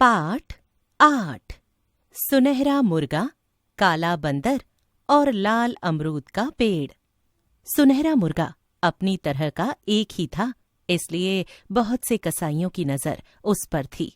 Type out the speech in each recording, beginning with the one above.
पाठ 8। सुनहरा मुर्गा, काला बंदर और लाल अमरूद का पेड़। सुनहरा मुर्गा अपनी तरह का एक ही था, इसलिए बहुत से कसाईयों की नजर उस पर थी।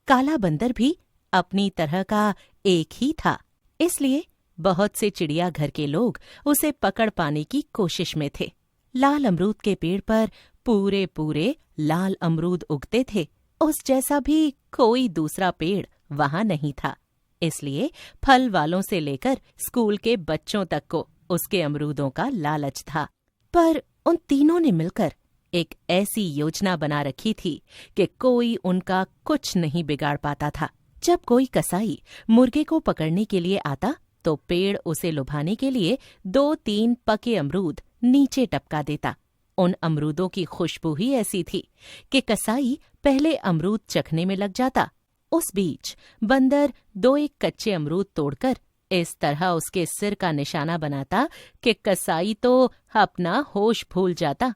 काला बंदर भी अपनी तरह का एक ही था, इसलिए बहुत से चिड़ियाघर के लोग उसे पकड़ पाने की कोशिश में थे। लाल अमरूद के पेड़ पर पूरे पूरे लाल अमरूद उगते थे। उस जैसा भी कोई दूसरा पेड़ वहां नहीं था, इसलिए फल वालों से लेकर स्कूल के बच्चों तक को उसके अमरूदों का लालच था। पर उन तीनों ने मिलकर एक ऐसी योजना बना रखी थी कि कोई उनका कुछ नहीं बिगाड़ पाता था। जब कोई कसाई मुर्गे को पकड़ने के लिए आता तो पेड़ उसे लुभाने के लिए 2-3 पके अमरूद नीचे टपका देता। उन अमरूदों की खुशबू ही ऐसी थी कि कसाई पहले अमरूद चखने में लग जाता। उस बीच बंदर 2-1 कच्चे अमरूद तोड़कर इस तरह उसके सिर का निशाना बनाता कि कसाई तो अपना होश भूल जाता।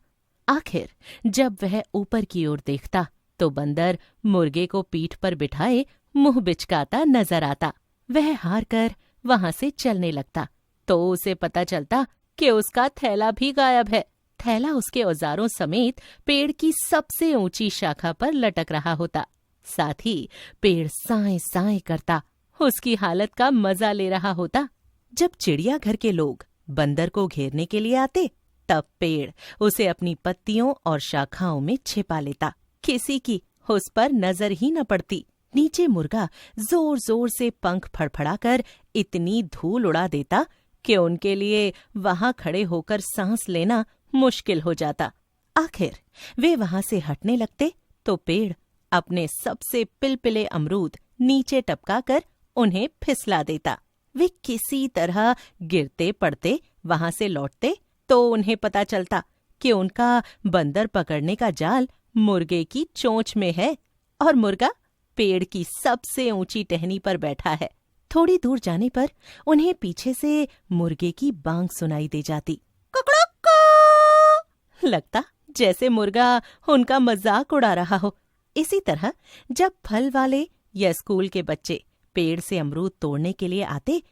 आखिर जब वह ऊपर की ओर देखता तो बंदर मुर्गे को पीठ पर बिठाए मुंह बिचकाता नजर आता। वह हार कर वहां से चलने लगता तो उसे पता चलता कि उसका थैला भी गायब है। थैला उसके औजारों समेत पेड़ की सबसे ऊंची शाखा पर लटक रहा होता। साथ ही पेड़ साए साए करता उसकी हालत का मजा ले रहा होता। जब चिड़ियाघर के लोग बंदर को घेरने के लिए आते तब पेड़ उसे अपनी पत्तियों और शाखाओं में छिपा लेता। किसी की उस पर नजर ही न पड़ती। नीचे मुर्गा जोर जोर से पंख फड़फड़ाकर इतनी धूल उड़ा देता कि उनके लिए वहां खड़े होकर सांस लेना मुश्किल हो जाता। आखिर वे वहां से हटने लगते तो पेड़ अपने सबसे पिलपिले अमरूद नीचे टपका कर उन्हें फिसला देता। वे किसी तरह गिरते पड़ते वहां से लौटते तो उन्हें पता चलता कि उनका बंदर पकड़ने का जाल मुर्गे की चोंच में है और मुर्गा पेड़ की सबसे ऊंची टहनी पर बैठा है। थोड़ी दूर जाने पर उन्हें पीछे से मुर्गे की बांग सुनाई दे जाती। लगता जैसे मुर्गा उनका मजाक उड़ा रहा हो। इसी तरह जब फल वाले या स्कूल के बच्चे पेड़ से अमरूद तोड़ने के लिए आते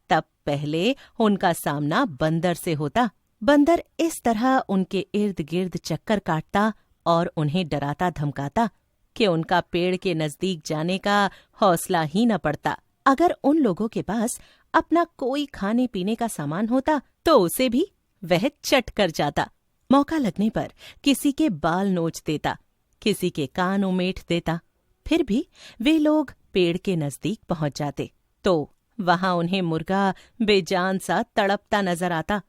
तब पहले उनका सामना बंदर से होता। बंदर इस तरह उनके इर्द गिर्द चक्कर काटता और उन्हें डराता धमकाता कि उनका पेड़ के नजदीक जाने का हौसला ही न पड़ता। अगर उन लोगों के पास अपना कोई खाने पीने का सामान होता तो उसे भी वह चट कर जाता। मौका लगने पर किसी के बाल नोच देता, किसी के कान उमेट देता। फिर भी वे लोग पेड़ के नजदीक पहुंच जाते तो वहां उन्हें मुर्गा बेजान सा तड़पता नजर आता।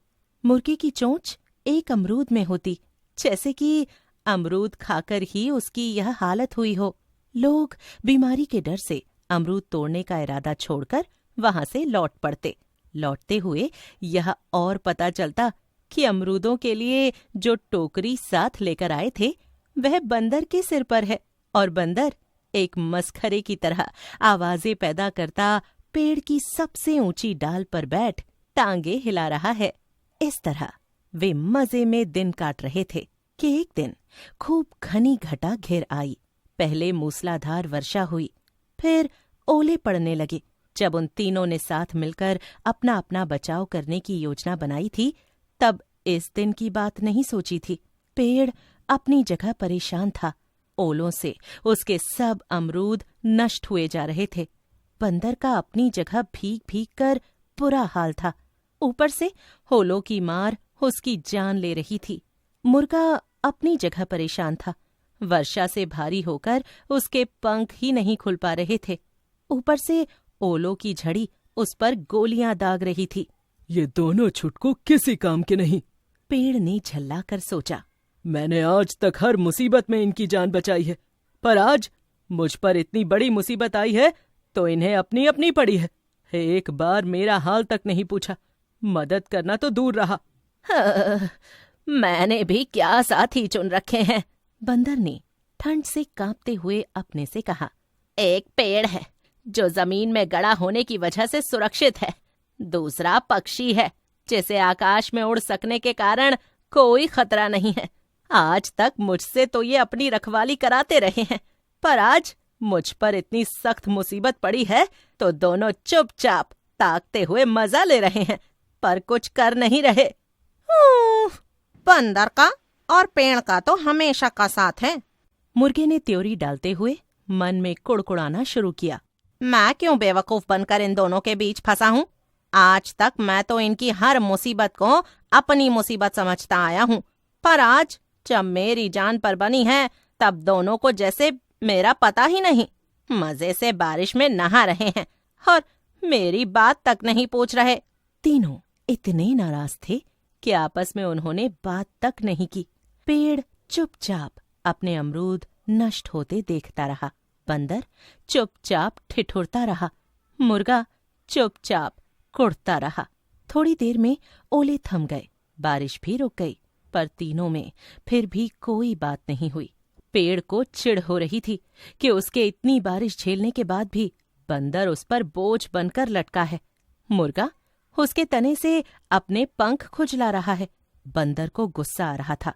मुर्गे की चोंच एक अमरूद में होती, जैसे कि अमरूद खाकर ही उसकी यह हालत हुई हो। लोग बीमारी के डर से अमरूद तोड़ने का इरादा छोड़कर वहां से लौट पड़ते। लौटते हुए यह और पता चलता कि अमरूदों के लिए जो टोकरी साथ लेकर आए थे वह बंदर के सिर पर है और बंदर एक मस्खरे की तरह आवाजें पैदा करता पेड़ की सबसे ऊंची डाल पर बैठ टांगे हिला रहा है। इस तरह वे मजे में दिन काट रहे थे कि एक दिन खूब घनी घटा घिर आई। पहले मूसलाधार वर्षा हुई, फिर ओले पड़ने लगे। जब उन तीनों ने साथ मिलकर अपना अपना बचाव करने की योजना बनाई थी तब इस दिन की बात नहीं सोची थी। पेड़ अपनी जगह परेशान था। ओलों से उसके सब अमरूद नष्ट हुए जा रहे थे। बंदर का अपनी जगह भीग भीग कर बुरा हाल था। ऊपर से ओलों की मार उसकी जान ले रही थी। मुर्गा अपनी जगह परेशान था। वर्षा से भारी होकर उसके पंख ही नहीं खुल पा रहे थे। ऊपर से ओलों की झड़ी उस पर गोलियां दाग रही थी। ये दोनों छुटकू किसी काम के नहीं। पेड़ ने झल्ला कर सोचा। मैंने आज तक हर मुसीबत में इनकी जान बचाई है, पर आज मुझ पर इतनी बड़ी मुसीबत आई है तो इन्हें अपनी अपनी पड़ी है। एक बार मेरा हाल तक नहीं पूछा, मदद करना तो दूर रहा। मैंने भी क्या साथी चुन रखे हैं, बंदर ने ठंड से कांपते हुए अपने से कहा। एक पेड़ है जो जमीन में गड़ा होने की वजह से सुरक्षित है, दूसरा पक्षी है जिसे आकाश में उड़ सकने के कारण कोई खतरा नहीं है। आज तक मुझसे तो ये अपनी रखवाली कराते रहे हैं, पर आज मुझ पर इतनी सख्त मुसीबत पड़ी है तो दोनों चुपचाप ताकते हुए मजा ले रहे हैं, पर कुछ कर नहीं रहे। बंदर का और पेड़ का तो हमेशा का साथ है। मुर्गे ने त्योरी डालते हुए मन में कुड़कुड़ाना शुरू किया। मैं क्यों बेवकूफ बनकर इन दोनों के बीच फंसा हूँ? आज तक मैं तो इनकी हर मुसीबत को अपनी मुसीबत समझता आया हूँ, पर आज जब मेरी जान पर बनी है तब दोनों को जैसे मेरा पता ही नहीं। मजे से बारिश में नहा रहे हैं और मेरी बात तक नहीं पूछ रहे। तीनों इतने नाराज थे कि आपस में उन्होंने बात तक नहीं की। पेड़ चुपचाप अपने अमरूद नष्ट होते देखता रहा। बंदर चुपचाप ठिठुरता रहा। मुर्गा चुपचाप कुड़ता रहा। थोड़ी देर में ओले थम गए, बारिश भी रुक गई, पर तीनों में फिर भी कोई बात नहीं हुई। पेड़ को चिढ़ हो रही थी कि उसके इतनी बारिश झेलने के बाद भी बंदर उस पर बोझ बनकर लटका है। मुर्गा उसके तने से अपने पंख खुजला रहा है। बंदर को गुस्सा आ रहा था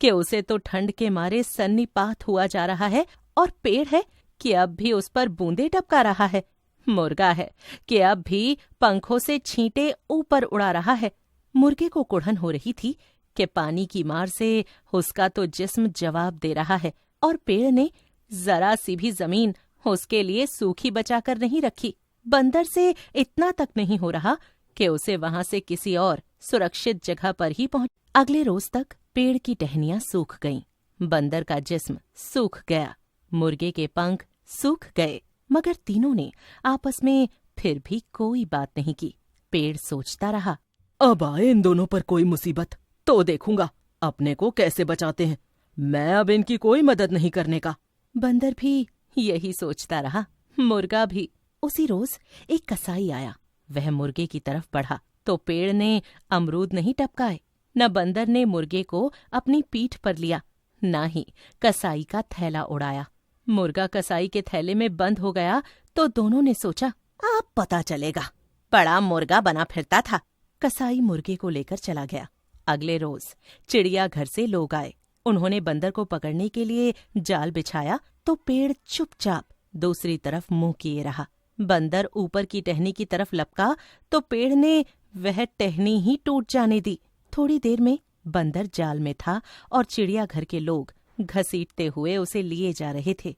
कि उसे तो ठंड के मारे सन्नीपात हुआ जा रहा है, और पेड़ है कि अब भी उस पर बूंदे टपका रहा है। मुर्गा है कि अब भी पंखों से छींटे ऊपर उड़ा रहा है। मुर्गे को कुड़न हो रही थी कि पानी की मार से उसका तो जिस्म जवाब दे रहा है, और पेड़ ने जरा सी भी जमीन उसके लिए सूखी बचाकर नहीं रखी। बंदर से इतना तक नहीं हो रहा कि उसे वहां से किसी और सुरक्षित जगह पर ही पहुंच। अगले रोज तक पेड़ की टहनियां सूख गईं, बंदर का जिस्म सूख गया, मुर्गे के पंख सूख गए, मगर तीनों ने आपस में फिर भी कोई बात नहीं की। पेड़ सोचता रहा, अब आए इन दोनों पर कोई मुसीबत तो देखूंगा अपने को कैसे बचाते हैं। मैं अब इनकी कोई मदद नहीं करने का। बंदर भी यही सोचता रहा, मुर्गा भी। उसी रोज एक कसाई आया। वह मुर्गे की तरफ बढ़ा तो पेड़ ने अमरूद नहीं टपकाए, न बंदर ने मुर्गे को अपनी पीठ पर लिया, न ही कसाई का थैला उड़ाया। मुर्गा कसाई के थैले में बंद हो गया तो दोनों ने सोचा, अब पता चलेगा। बड़ा मुर्गा बना फिरता था। कसाई मुर्गे को लेकर चला गया। अगले रोज चिड़ियाघर से लोग आए। उन्होंने बंदर को पकड़ने के लिए जाल बिछाया तो पेड़ चुपचाप दूसरी तरफ मुंह किए रहा। बंदर ऊपर की टहनी की तरफ लपका तो पेड़ ने वह टहनी ही टूट जाने दी। थोड़ी देर में बंदर जाल में था और चिड़ियाघर के लोग घसीटते हुए उसे लिए जा रहे थे।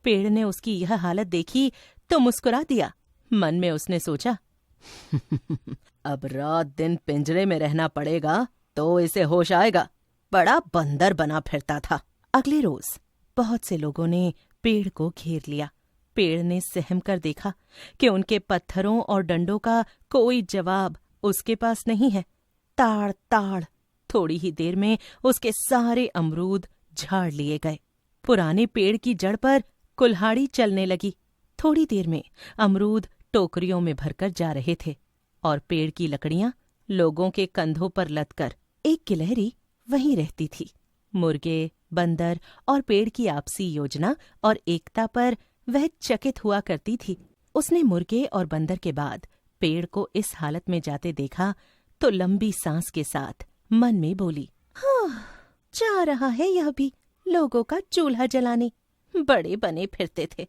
पेड़ ने उसकी यह हालत देखी तो मुस्कुरा दिया। मन में उसने सोचा, अब रात दिन पिंजरे में रहना पड़ेगा तो इसे होश आएगा। बड़ा बंदर बना फिरता था। अगले रोज बहुत से लोगों ने पेड़ को घेर लिया। पेड़ ने सहम कर देखा कि उनके पत्थरों और डंडों का कोई जवाब उसके पास नहीं है। ताड़ ताड़ थोड़ी ही देर में उसके सारे अमरूद झाड़ लिए गए। पुराने पेड़ की जड़ पर कुल्हाड़ी चलने लगी। थोड़ी देर में अमरूद टोकरियों में भरकर जा रहे थे और पेड़ की लकड़ियां लोगों के कंधों पर लदकर एक गिलहरी वहीं रहती थी। मुर्गे, बंदर और पेड़ की आपसी योजना और एकता पर वह चकित हुआ करती थी। उसने मुर्गे और बंदर के बाद पेड़ को इस हालत में जाते देखा तो लंबी सांस के साथ मन में बोली, हाँ, जा रहा है यह भी लोगों का चूल्हा जलाने। बड़े बने फिरते थे।